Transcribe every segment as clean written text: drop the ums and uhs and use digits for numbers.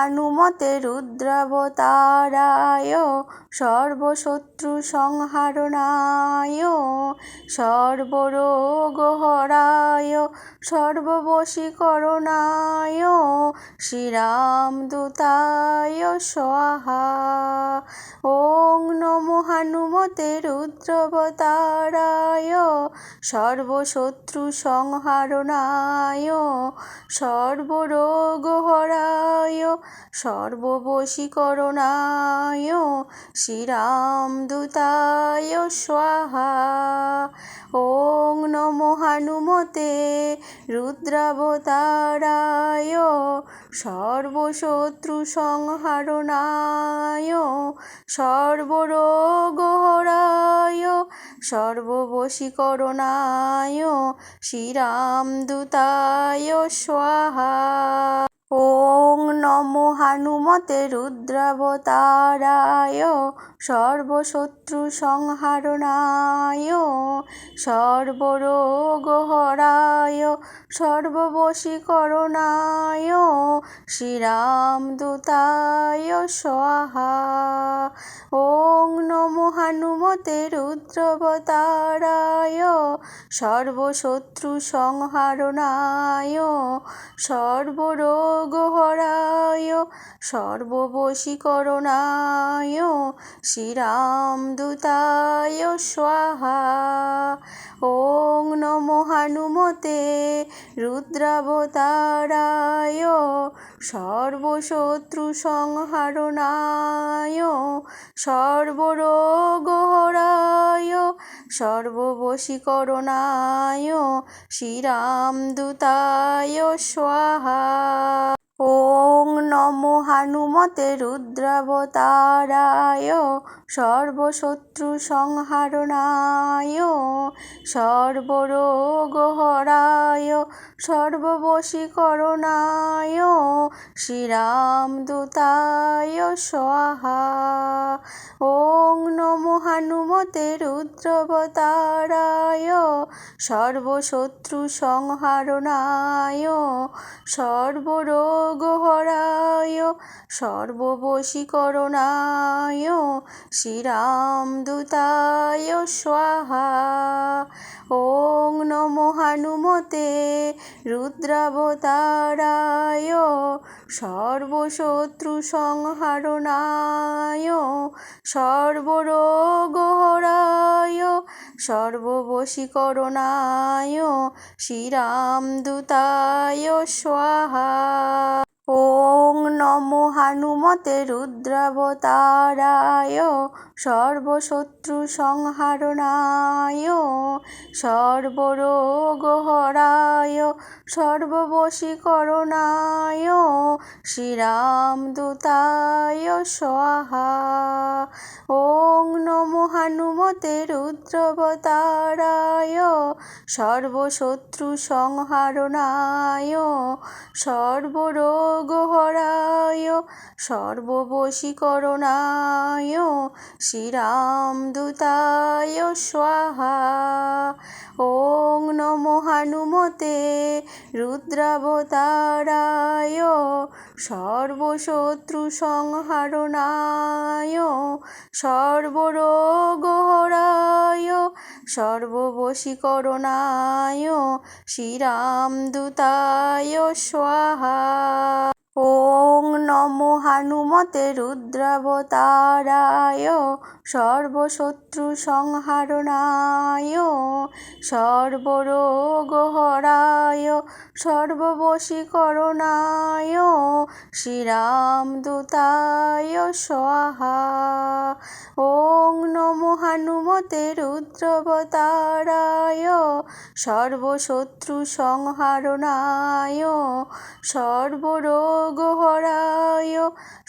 হনুমতে রুদ্রাবতারায় সর্বশত্রু সংহারণায় সর্বরোগহরায় সর্ববশীকরণায় শ্রীরামদূতায় স্বাহা। ওং নমো হনুমতে রুদ্রাবতারায় সর্বশত্রু সংহারণায় সর্বরোগহরায় সর্ববশীকরণায় শ্রীরামদূতায় স্বাহা। ওং নমো হনুমতে রুদ্রাবতারায় সর্বশত্রু সংহারণায় সর্বরোগহরায় সর্ববশীকরণায় শ্রীরামদূতায় স্বাহা। ওং নমো হনুমতে রুদ্রাবতারায় সর্বশত্রু সংহারণায় সর্বরোগহরায় সর্ববশীকরণায় শ্রীরামদূতায় স্বাহা। ওং নমো হনুমতে রুদ্রাবতারায় সর্বশত্রু সংহারণায় সর্বরোগহরায় সর্ববশীকরণায় শ্রীরামদূতায় স্বাহা। ওং নমো হনুমতে রুদ্রাবতারায় সর্বশত্রু সংহারণায় সর্বরোগহরায় সর্ববশীকরণায় শ্রীরামদূতায় স্বাহা। ওং নমো হনুমতে রুদ্রাবতারায় সর্বশত্রু সংহারণায় সর্বরোগহরায় সর্ববশীকরণায় শ্রীরামদূতায় স্বাহা। ওং নমো হনুমতে রুদ্রাবতারায় সর্বশত্রু সংহারণায় সর্বরোগহরায় সর্ববশীকরণায় শ্রীরামদূতায় স্বাহা। ওং নমো হনুমতে রুদ্রাবতারায় সর্বশত্রু সংহারণায় সর্বরোগহরায় সর্ববশীকরণায় শ্রীরামদূতায় স্বাহা। ওং নমো হনুমতে রুদ্রাবতারায় সর্বশত্রু সংহারণায় সর্বরোগহরায় সর্ববশীকরণায় শ্রীরামদূতায় স্বাহা। ওং নমো হনুমতে রুদ্রাবতারায় সর্বশত্রু সংহারণায় সর্বরোগহরায় সর্ববশীকরণায় শ্রীরামদূতায় স্বাহা। ওং নমো হনুমতে রুদ্রাবতারায় সর্বশত্রু সংহারণায় সর্বরোগহরায় সর্ববশীকরণায় শ্রীরামদূতায় স্বাহা। ওং নমো হনুমতে রুদ্রাবতারায় সর্বশত্রু সংহারণায় সর্বরোগহরায় সর্ববশীকরণায় শ্রীরামদূতায় স্বাহা। ওং নমো হনুমতে রুদ্রাবতারায় সর্বশত্রু সংহারণায় সর্বরোগহরায়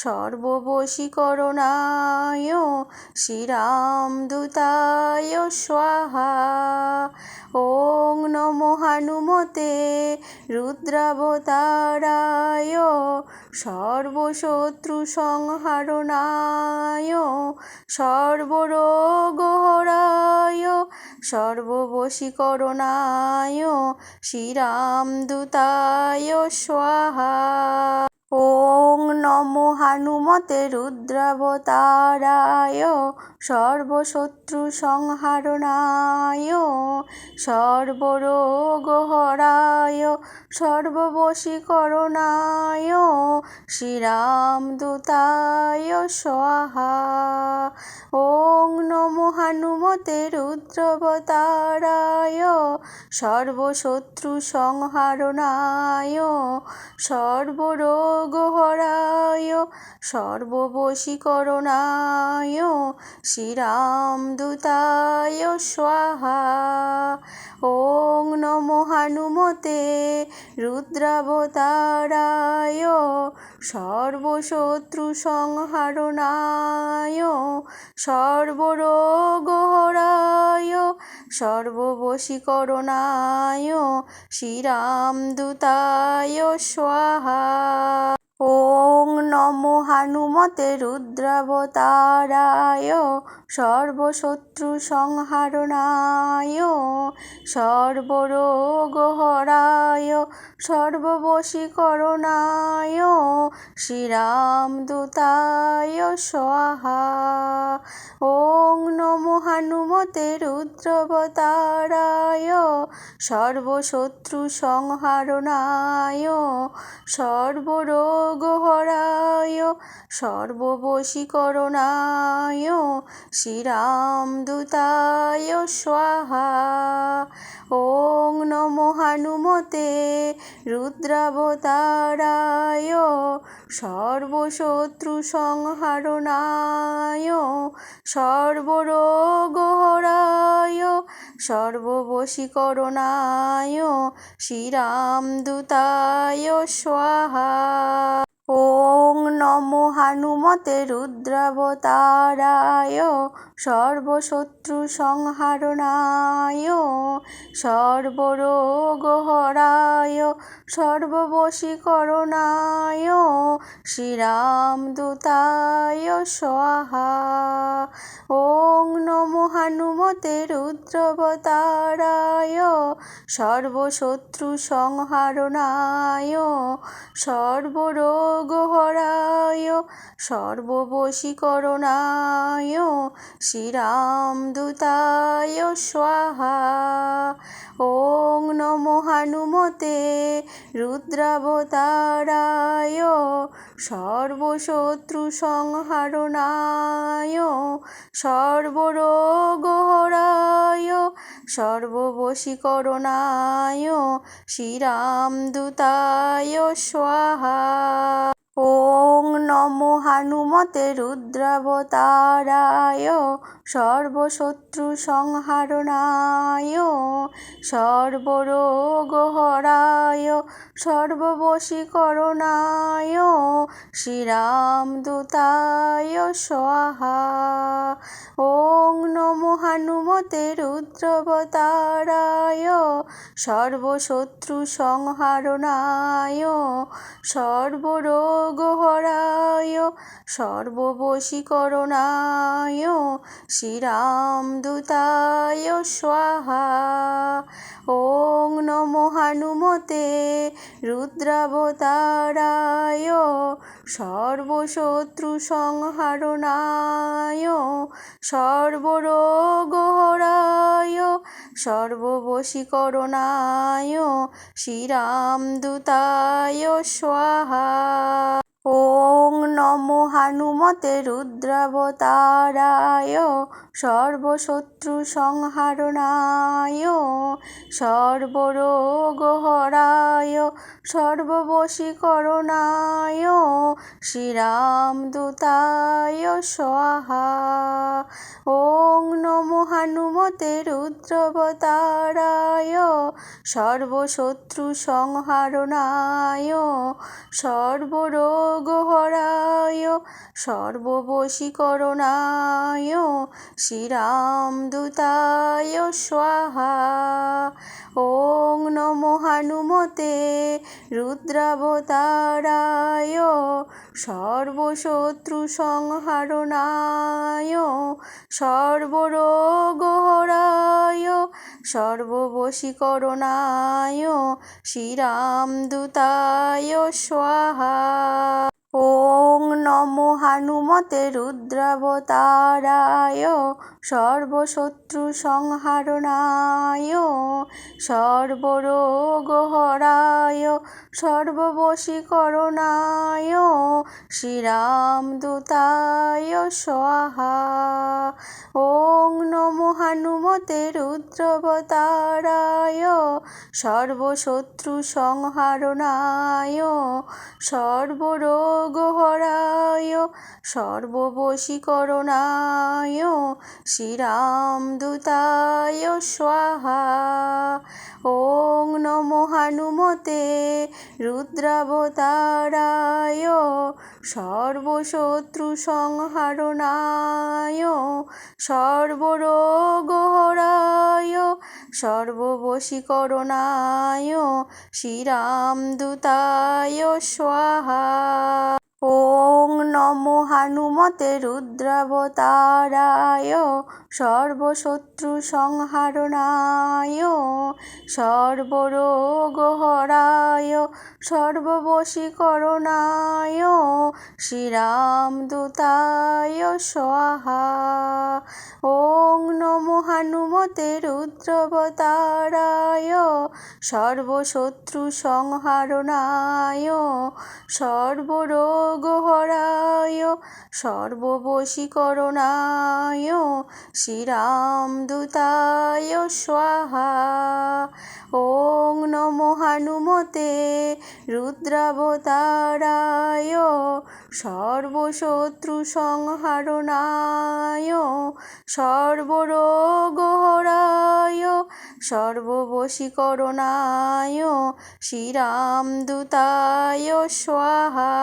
সর্ববশীকরণায় শ্রীরামদূতায় স্বাহা। ওং নমো হনুমতে রুদ্রাবতারায় সর্বশত্রু সংহারণায় সর্বরোগহরায় সর্ববশীকরণায় শ্রীরামদূতায় স্বাহা। ওং নমো হানুমতে রুদ্রাবতারায় সর্বশত্রু সংহারণায় সর্বরোগহরায় সর্ববশীকরণায় শ্রীরামদূতায় স্বাহা। ওং নমো হনুমতে রুদ্রাবতারায় সর্বশত্রু সংহারণায় সর্বরোগহরায় সর্ববশীকরণায় শ্রীরামদূতায় স্বাহা। ওং নমো হনুমতে রুদ্রাবতারায় সর্বশত্রু সংহারণায় সর্বরোগহরায় সর্ববশীকরণায় শ্রীরামদূতায় স্বাহা। ওং নমো হনুমতে রুদ্রাবতারায় সর্বশত্রু সংহারণায় সর্বরোগহরায় সর্ববশীকরণায় শ্রীরামদূতায় স্বাহা। ওং নমো হনুমতে রুদ্রাবতারায় সর্বশত্রু সংহারণায় সর্বরোগহরায় সর্ববশীকরণায় শ্রীরামদূতায় স্বাহা। ওং নমো হনুমতে রুদ্রাবতারায় সর্বশত্রু সংহারণায় সর্বরোগহরায় সর্ববশীকরণায় শ্রীরামদূতায় স্বাহা। ওং নমো হনুমতে রুদ্রাবতারায় সর্বশত্রু সংহারণায় সর্বরোগহরায় সর্ববশীকরণায় শ্রীরামদূতায় স্বাহা। ওং নমো হনুমতে রুদ্রাবতারায় সর্বশত্রু সংহারণায় সর্বরোগহরায় সর্ববশীকরণায় শ্রীরামদূতায় স্বাহা। ওং নমো হনুমতে রুদ্রাবতারায় সর্বশত্রু সংহারণায় সর্বরোগহরায় সর্ববশীকরণায় শ্রীরামদূতায় স্বাহা। ওং নমো হনুমতে রুদ্রাবতারায় সর্বশত্রু সংহারণায় সর্বরোগহরায় সর্ববশীকরণায় শ্রীরামদূতায় স্বাহা। ওং নমো হনুমতে রুদ্রাবতারায় সর্বশত্রু সংহারণায় সর্বরোগহরায় সর্ববশীকরণায় শ্রীরামদূতায় স্বাহা। ওং নমো হনুমতে রুদ্রাবতারায় সর্বশত্রু সংহারণায় সর্বরোগহরায় সর্ববশীকরণায় শ্রীরামদূতায় স্বাহা। ওং নমো হনুমতে রুদ্রাবতারায় সর্বশত্রু সংহারণায় সর্বরোগহরায় সর্ববশীকরণায় শ্রীরামদূতায় স্বাহা। ওং নমো হনুমতে রুদ্রাবতারায় সর্বশত্রু সংহারণায় সর্বরোগহরায় সর্ববশীকরণায় শ্রীরামদূতায় স্বাহা। ওং নমো হনুমতে রুদ্রাবতারায় সর্বশত্রু সংহারণায় সর্বরোগহরায় সর্ববশীকরণায় শ্রীরামদূতায় স্বাহা। ওং নমো হানুমতে রুদ্রাবতারায় সর্বশত্রু সংহারণায় সর্বরোগহরায় সর্ববশীকরণায় শ্রীরামদূতায় স্বাহা। ওং নমো হানুমতে রুদ্রাবতারায় সর্বশত্রু সংহারণায় সর্বরোগহরায় সর্ববশীকরণায় শ্রীরামদূতায় স্বাহা। ওং নমো হানুমতে রুদ্রাবতারায় সর্বশত্রু সংহারণায় সর্বরোগহরায় সর্ববশীকরণায় শ্রীরামদূতায় স্বাহা। ওং নমো হানুমতে রুদ্রাবতারায় সর্বশত্রু সংহারণায় সর্বরোগহরায় সর্ববশীকরণায় শ্রীরামদূতায় স্বাহা। ওং নমো হানুমতে রুদ্রাবতারায় সর্বশত্রু সংহারণায় সর্বরোগহরায় সর্ববশীকরণায় শ্রীরামদূতায় স্বাহা। ওং নমো হানুমতে রুদ্রাবতারায় সর্বশত্রু সংহারণায় সর্বরোগহরায় সর্ববশীকরণায় শ্রীরামদূতায় স্বাহা।